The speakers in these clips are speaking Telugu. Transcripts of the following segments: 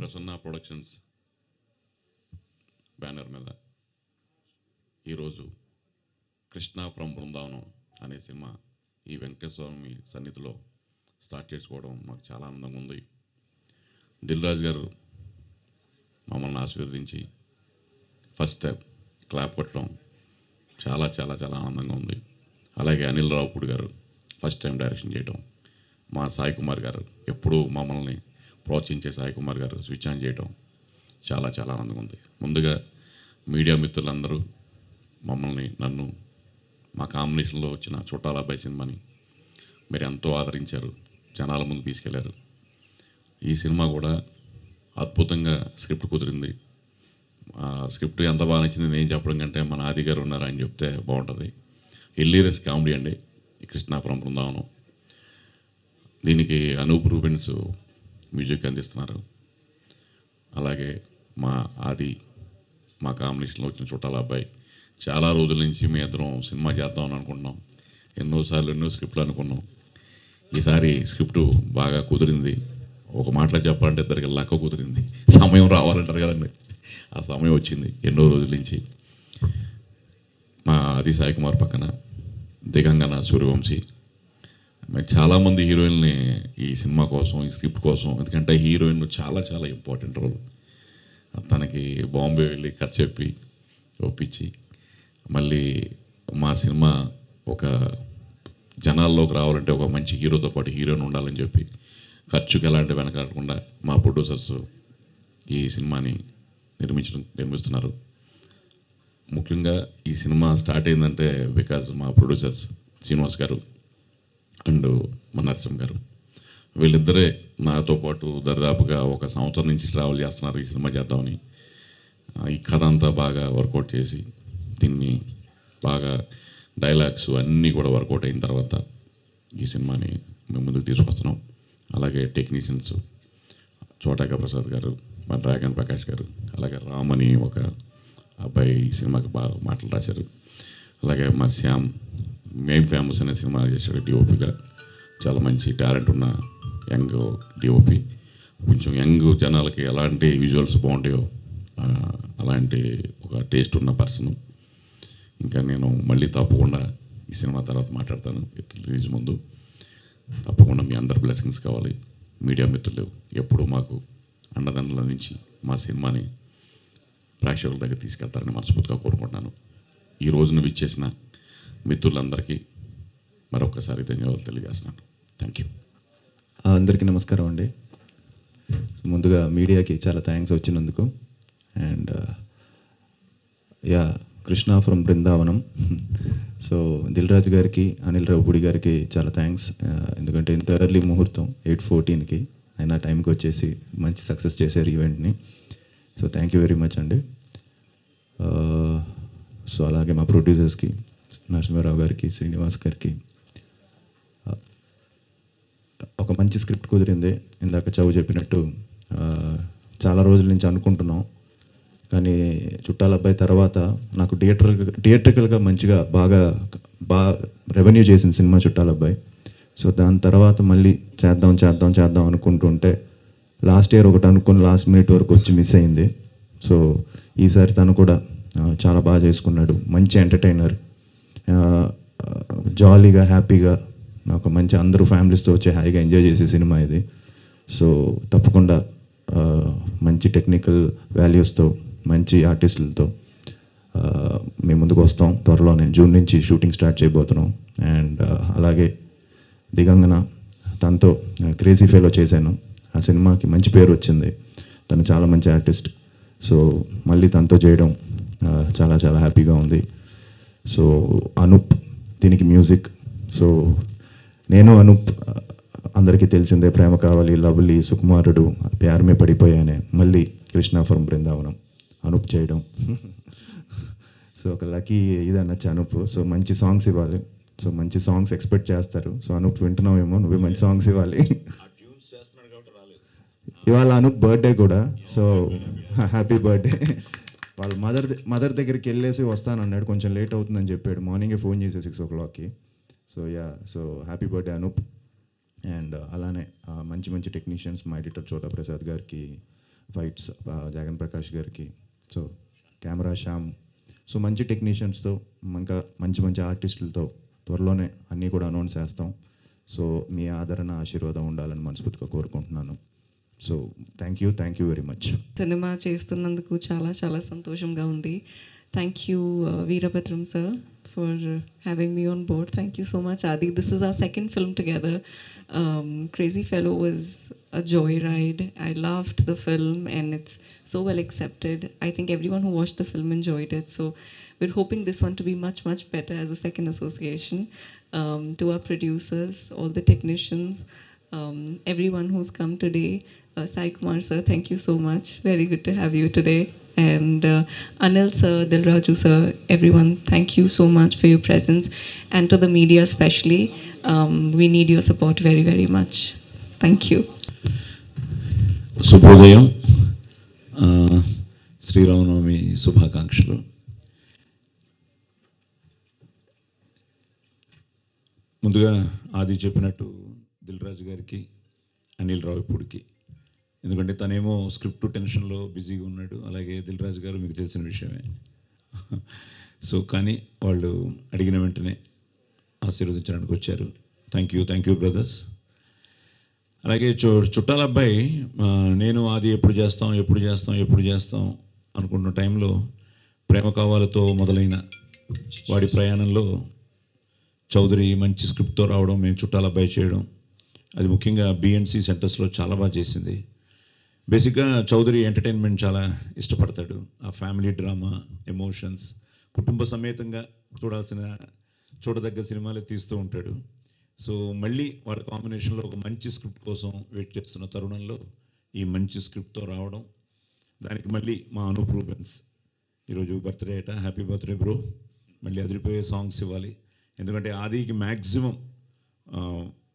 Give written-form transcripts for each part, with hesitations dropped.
ప్రసన్న ప్రొడక్షన్స్ బ్యానర్ మీద ఈరోజు కృష్ణ ఫ్రమ్ బృందావనం అనే సినిమా ఈ వెంకటేశ్వర స్వామి సన్నిధిలో స్టార్ట్ చేసుకోవడం మాకు చాలా ఆనందంగా ఉంది. దిల్ రాజు గారు మమ్మల్ని ఆశీర్వదించి ఫస్ట్ స్టెప్ క్లాప్ కొట్టడం చాలా చాలా చాలా ఆనందంగా ఉంది. అలాగే అనిల్ రావుపూడి గారు ఫస్ట్ టైం డైరెక్షన్ చేయడం, మా సాయి కుమార్ గారు ఎప్పుడూ మమ్మల్ని ప్రోత్సహించే సాయి కుమార్ గారు స్విచ్ ఆన్ చేయడం చాలా చాలా ఆనందంగా ఉంది. ముందుగా మీడియా మిత్రులందరూ నన్ను మా కాంబినేషన్లో వచ్చిన చుట్టాల అబ్బాయి సినిమాని మీరు ఎంతో ఆదరించారు, జనాల ముందు తీసుకెళ్లారు. ఈ సినిమా కూడా అద్భుతంగా స్క్రిప్ట్ కుదిరింది. స్క్రిప్ట్ ఎంత బాగా నచ్చింది నేను చెప్పడం కంటే మన ఆది గారు ఉన్నారు అని చెప్తే బాగుంటుంది. హిల్లీరియస్ కామెడీ అండి కృష్ణ ఫ్రమ్ బృందావనం. దీనికి అనూప్ రూబెన్స్ మ్యూజిక్ అందిస్తున్నారు. అలాగే మా ఆది మా కాంబినేషన్లో వచ్చిన చుట్టాల అబ్బాయి. చాలా రోజుల నుంచి మీ ఇద్దరం సినిమా చేద్దామని అనుకుంటున్నాం. ఎన్నోసార్లు ఎన్నో స్క్రిప్ట్లు అనుకున్నాం. ఈసారి స్క్రిప్టు బాగా కుదిరింది. ఒక మాటలో చెప్పాలంటే ఇద్దరికి లక్క కుదిరింది. సమయం రావాలంటారు కదండి, ఆ సమయం వచ్చింది ఎన్నో రోజుల నుంచి. మా ఆది సాయి కుమార్ పక్కన దిగంగన సూర్యవంశీ, మరి చాలామంది హీరోయిన్ని ఈ సినిమా కోసం ఈ స్క్రిప్ట్ కోసం, ఎందుకంటే హీరోయిన్ చాలా చాలా ఇంపార్టెంట్ రోల్. తనకి బాంబే వెళ్ళి కథ చెప్పి ఒప్పించి మళ్ళీ మా సినిమా ఒక జనాల్లోకి రావాలంటే ఒక మంచి హీరోతో పాటు హీరోయిన్ ఉండాలని చెప్పి ఖర్చుకి ఎలాంటి వెనకాడకుండా మా ప్రొడ్యూసర్స్ ఈ సినిమాని నిర్మిస్తున్నారు. ముఖ్యంగా ఈ సినిమా స్టార్ట్ అయిందంటే బికాజ్ మా ప్రొడ్యూసర్స్ శ్రీనివాస్ గారు అండ్ మా నరసింహ గారు, వీళ్ళిద్దరే నాతో పాటు దరిదాపుగా ఒక సంవత్సరం నుంచి ట్రావెల్ చేస్తున్నారు ఈ సినిమా చేద్దామని. ఈ కథ అంతా బాగా వర్కౌట్ చేసి దీన్ని బాగా డైలాగ్స్ అన్నీ కూడా వర్కౌట్ అయిన తర్వాత ఈ సినిమాని మేము ముందుకు తీసుకొస్తున్నాం. అలాగే టెక్నీషియన్స్ చోటాక ప్రసాద్ గారు, మా డ్రాగన్ ప్రకాష్ గారు, అలాగే రామని ఒక అబ్బాయి ఈ సినిమాకి బాగా మాటలు రాశారు. అలాగే మా శ్యామ్ మేం ఫేమస్ అనే సినిమా చేశాడు డిఓపిగా. చాలా మంచి టాలెంట్ ఉన్న యంగ్ డిఓపి. కొంచెం యంగ్ జనాలకి ఎలాంటి విజువల్స్ బాగుంటాయో అలాంటి ఒక టేస్ట్ ఉన్న పర్సన్. ఇంకా నేను మళ్ళీ తప్పకుండా ఈ సినిమా తర్వాత మాట్లాడతాను రిలీజ్ ముందు. తప్పకుండా మీ అందరి బ్లెస్సింగ్స్ కావాలి. మీడియా మిత్రులు ఎప్పుడూ మాకు అండదండల నుంచి మా సినిమాని ప్రేక్షకుల దగ్గర తీసుకెళ్తారని మనస్ఫూర్తిగా కోరుకుంటున్నాను. ఈ రోజున విచ్చేసిన మిత్రులందరికీ మరొకసారి ధన్యవాదాలు తెలియజేస్తున్నాను. Thank you. అందరికీ నమస్కారం అండి. ముందుగా మీడియాకి చాలా థ్యాంక్స్ వచ్చినందుకు. And yeah Krishna from Brindavanam. So Dil Raju గారికి, అనిల్ రావుపూడి గారికి చాలా థ్యాంక్స్. ఎందుకంటే ఇంత ఎర్లీ ముహూర్తం 8:14కి అయినా టైంకి వచ్చేసి మంచి సక్సెస్ చేశారు ఈవెంట్ని. So thank you very much అండి. సో అలాగే మా ప్రొడ్యూసర్స్కి నరసింహారావు గారికి, శ్రీనివాస్ గారికి. ఒక మంచి స్క్రిప్ట్ కుదిరింది. ఇందాక చౌ చెప్పినట్టు చాలా రోజుల నుంచి అనుకుంటున్నాం, కానీ చుట్టాల అబ్బాయి తర్వాత నాకు థియేట్రికల్గా మంచిగా బాగా రెవెన్యూ చేసిన సినిమా చుట్టాల అబ్బాయి. సో దాని తర్వాత మళ్ళీ చేద్దాం అనుకుంటుంటే లాస్ట్ ఇయర్ ఒకటి అనుకుని లాస్ట్ మినిట్ వరకు వచ్చి మిస్ అయింది. సో ఈసారి తను కూడా చాలా బాగా చేసుకున్నాడు. మంచి ఎంటర్టైనర్, జాలీగా హ్యాపీగా ఒక మంచి అందరూ ఫ్యామిలీస్తో వచ్చి హాయిగా ఎంజాయ్ చేసే సినిమా ఇది. సో తప్పకుండా మంచి టెక్నికల్ వాల్యూస్తో మంచి ఆర్టిస్టులతో మేము ముందుకు వస్తాం. త్వరలోనే జూన్ నుంచి షూటింగ్ స్టార్ట్ చేయబోతున్నాం. అండ్ అలాగే దిగంగన, తనతో క్రేజీ ఫెలో చేశాను. ఆ సినిమాకి మంచి పేరు వచ్చింది. తను చాలా మంచి ఆర్టిస్ట్. సో మళ్ళీ తనతో చేయడం చాలా చాలా హ్యాపీగా ఉంది. సో అనూప్ దీనికి మ్యూజిక్. సో నేను అనూప్ అందరికీ తెలిసిందే, ప్రేమ కావాలి, లవ్లీ, సుకుమారుడు, ప్యారమే పడిపోయానే, మళ్ళీ కృష్ణ ఫ్రమ్ బృందావనం అనూప్ చేయడం. సో ఒక లక్కీ ఇదన్నచ్చు అనూప్. సో మంచి సాంగ్స్ ఇవ్వాలి. సో మంచి సాంగ్స్ ఎక్స్పెక్ట్ చేస్తారు. సో అనూప్ వింటున్నావేమో, నువ్వే మంచి సాంగ్స్ ఇవ్వాలి. ఇవాళ అనూప్ బర్త్డే కూడా. So happy birthday. వాళ్ళ మదర్ దగ్గరికి వెళ్ళేసి వస్తానన్నాడు. కొంచెం లేట్ అవుతుందని చెప్పాడు. మార్నింగే ఫోన్ చేసి 6 o'clockకి. So yeah, so happy birthday Anoop. And అలానే మంచి మంచి టెక్నీషియన్స్, మా ఎడిటర్ చోటా ప్రసాద్ గారికి, ఫైట్స్ జగన్ ప్రకాష్ గారికి, సో కెమెరా శ్యామ్, సో మంచి టెక్నీషియన్స్తో ఇంకా మంచి మంచి ఆర్టిస్టులతో త్వరలోనే అన్నీ కూడా అనౌన్స్ చేస్తాం. సో మీ ఆదరణ ఆశీర్వాదం ఉండాలని మనస్ఫూర్తిగా కోరుకుంటున్నాను. So thank you very much. Cinema చేస్తున్నందుకు చాలా చాలా సంతోషంగా ఉంది. Thank you Veerabhadram sir for having me on board. Thank you so much, Adi. This is our second film together. Crazy Fellow was a joyride. I loved the film and it's so well accepted. I think everyone who watched the film enjoyed it. So we're hoping this one to be much, much better as a second association. To our producers, all the technicians, everyone who's come today. Sai Kumar sir, thank you so much. Very good to have you today. And Anil sir, Dilraju sir, everyone, thank you so much for your presence. And to the media especially, we need your support very, very much. Thank you. శుభోదయం. శ్రీరామనవమి శుభాకాంక్షలు. ముందుగా ఆది చెప్పినట్టు దిల్రాజు గారికి, అనిల్ రావిపూడికి, ఎందుకంటే తనేమో స్క్రిప్ట్ టెన్షన్లో బిజీగా ఉన్నాడు, అలాగే దిల్రాజు గారు మీకు తెలిసిన విషయమే. సో కానీ వాళ్ళు అడిగిన వెంటనే ఆశీర్వదించడానికి వచ్చారు. Thank you brothers. అలాగే చుట్టాల అబ్బాయి, నేను ఆది ఎప్పుడు చేస్తాం అనుకుంటున్న టైంలో ప్రేమ కావాలతో మొదలైన వాడి ప్రయాణంలో చౌదరి మంచి స్క్రిప్ట్తో రావడం, మేము చుట్టాల అబ్బాయి చేయడం, అది ముఖ్యంగా బిఎన్సి సెంటర్స్లో చాలా బాగా చేసింది. బేసిక్గా చౌదరి ఎంటర్టైన్మెంట్ చాలా ఇష్టపడతాడు. ఆ ఫ్యామిలీ డ్రామా, ఎమోషన్స్, కుటుంబ సమేతంగా చూడదగ్గ సినిమాలే తీస్తూ ఉంటాడు. సో మళ్ళీ వాడి కాంబినేషన్లో ఒక మంచి స్క్రిప్ట్ కోసం వెయిట్ చేస్తున్న తరుణంలో ఈ మంచి స్క్రిప్ట్తో రావడం, దానికి మళ్ళీ మా అనూప్ రూబెన్స్ ఈరోజు బర్త్డే అట, హ్యాపీ బర్త్డే బ్రో, మళ్ళీ అదిరిపోయే సాంగ్స్ ఇవ్వాలి. ఎందుకంటే ఆదికి మ్యాక్సిమం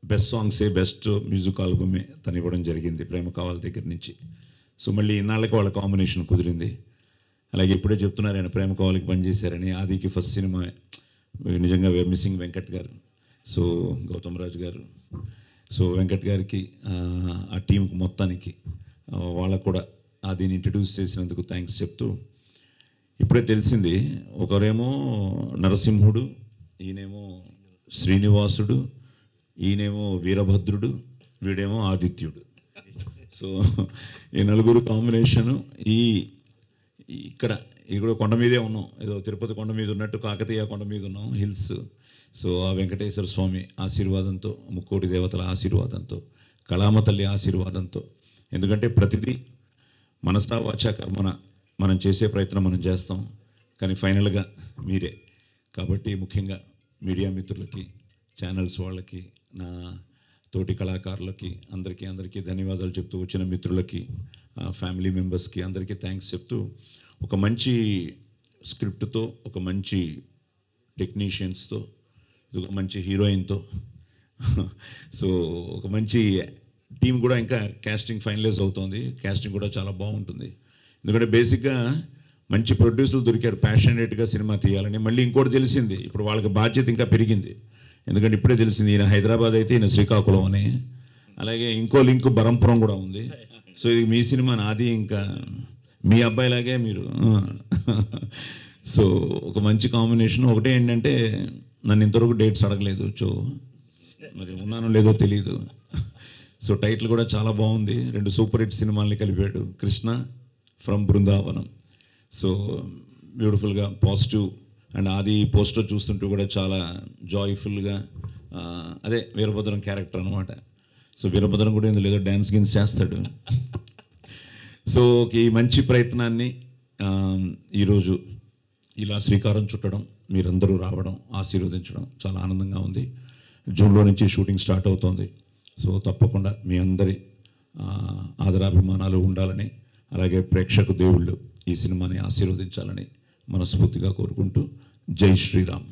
బెస్ట్ సాంగ్సే, బెస్ట్ మ్యూజిక్ ఆల్బమే తను ఇవ్వడం జరిగింది ప్రేమ కావాలి దగ్గర నుంచి. సో మళ్ళీ ఇన్నాళ్ళకి వాళ్ళ కాంబినేషన్ కుదిరింది. అలాగే ఇప్పుడే చెప్తున్నారు ఆయన ప్రేమ కావాలికి పనిచేశారని. ఆదికి ఫస్ట్ సినిమా నిజంగా వేర్ మిస్సింగ్ వెంకట్ గారు, సో గౌతమ్ రాజు గారు, సో వెంకట్ గారికి, ఆ టీంకి మొత్తానికి వాళ్ళకు కూడా ఆదిని ఇంట్రడ్యూస్ చేసినందుకు థ్యాంక్స్ చెప్తూ, ఇప్పుడే తెలిసింది ఒకరేమో నరసింహుడు, ఈయనేమో శ్రీనివాసుడు, ఈయనేమో వీరభద్రుడు, వీడేమో ఆదిత్యుడు. సో ఈ నలుగురు కాంబినేషను ఇక్కడ కొండ మీదే ఉన్నాం, ఏదో తిరుపతి కొండ మీద ఉన్నట్టు కాకతీయ కొండ మీద ఉన్నాం, హిల్స్. సో ఆ వెంకటేశ్వర స్వామి ఆశీర్వాదంతో, ముక్కోటి దేవతల ఆశీర్వాదంతో, కళామ తల్లి ఆశీర్వాదంతో, ఎందుకంటే ప్రతిదీ మనసా వాచా కర్మన మనం చేసే ప్రయత్నం మనం చేస్తాం, కానీ ఫైనల్గా మీరే. కాబట్టి ముఖ్యంగా మీడియా మిత్రులకి, ఛానల్స్ వాళ్ళకి, నా తోటి కళాకారులకి అందరికీ ధన్యవాదాలు చెప్తూ, వచ్చిన మిత్రులకి, ఫ్యామిలీ మెంబర్స్కి అందరికీ థ్యాంక్స్ చెప్తూ, ఒక మంచి స్క్రిప్ట్తో, ఒక మంచి టెక్నీషియన్స్తో, ఒక మంచి హీరోయిన్తో, సో ఒక మంచి టీం కూడా ఇంకా కాస్టింగ్ ఫైనలైజ్ అవుతుంది. కాస్టింగ్ కూడా చాలా బాగుంటుంది. ఎందుకంటే బేసిక్గా మంచి ప్రొడ్యూసర్లు దొరికారు ప్యాషనేట్గా సినిమా తీయాలని. మళ్ళీ ఇంకోటి తెలిసింది, ఇప్పుడు వాళ్ళకి బాధ్యత ఇంకా పెరిగింది. ఎందుకంటే ఇప్పుడే తెలిసింది ఈయన హైదరాబాద్ అయితే ఈయన శ్రీకాకుళం అని, అలాగే ఇంకో లింక్ బరంపురం కూడా ఉంది. సో ఇది మీ సినిమా, నాది ఇంకా మీ అబ్బాయిలాగే మీరు. సో ఒక మంచి కాంబినేషన్. ఒకటే ఏంటంటే నన్ను ఇంతవరకు డేట్స్ అడగలేదు, సో మరి ఉన్నానో లేదో తెలియదు. సో టైటిల్ కూడా చాలా బాగుంది. 2 సూపర్ హిట్ సినిమాల్ని కలిపాడు, కృష్ణ ఫ్రమ్ బృందావనం. సో బ్యూటిఫుల్గా పాజిటివ్. అండ్ ఆది పోస్టర్ చూస్తుంటూ కూడా చాలా జాయ్ఫుల్గా, అదే వీరభద్రం క్యారెక్టర్ అనమాట. సో వీరభద్రం కూడా ఇందులో ఏదో డ్యాన్స్ గిన్స్ చేస్తాడు. సో ఈ మంచి ప్రయత్నాన్ని ఈరోజు ఇలా శ్రీకారం చుట్టడం, మీరందరూ రావడం, ఆశీర్వదించడం చాలా ఆనందంగా ఉంది. జూన్లో నుంచి షూటింగ్ స్టార్ట్ అవుతోంది. సో తప్పకుండా మీ అందరి ఆదరాభిమానాలు ఉండాలని, అలాగే ప్రేక్షకు దేవుళ్ళు ఈ సినిమాని ఆశీర్వదించాలని మనస్ఫూర్తిగా కోరుకుంటూ, జై శ్రీరామ్.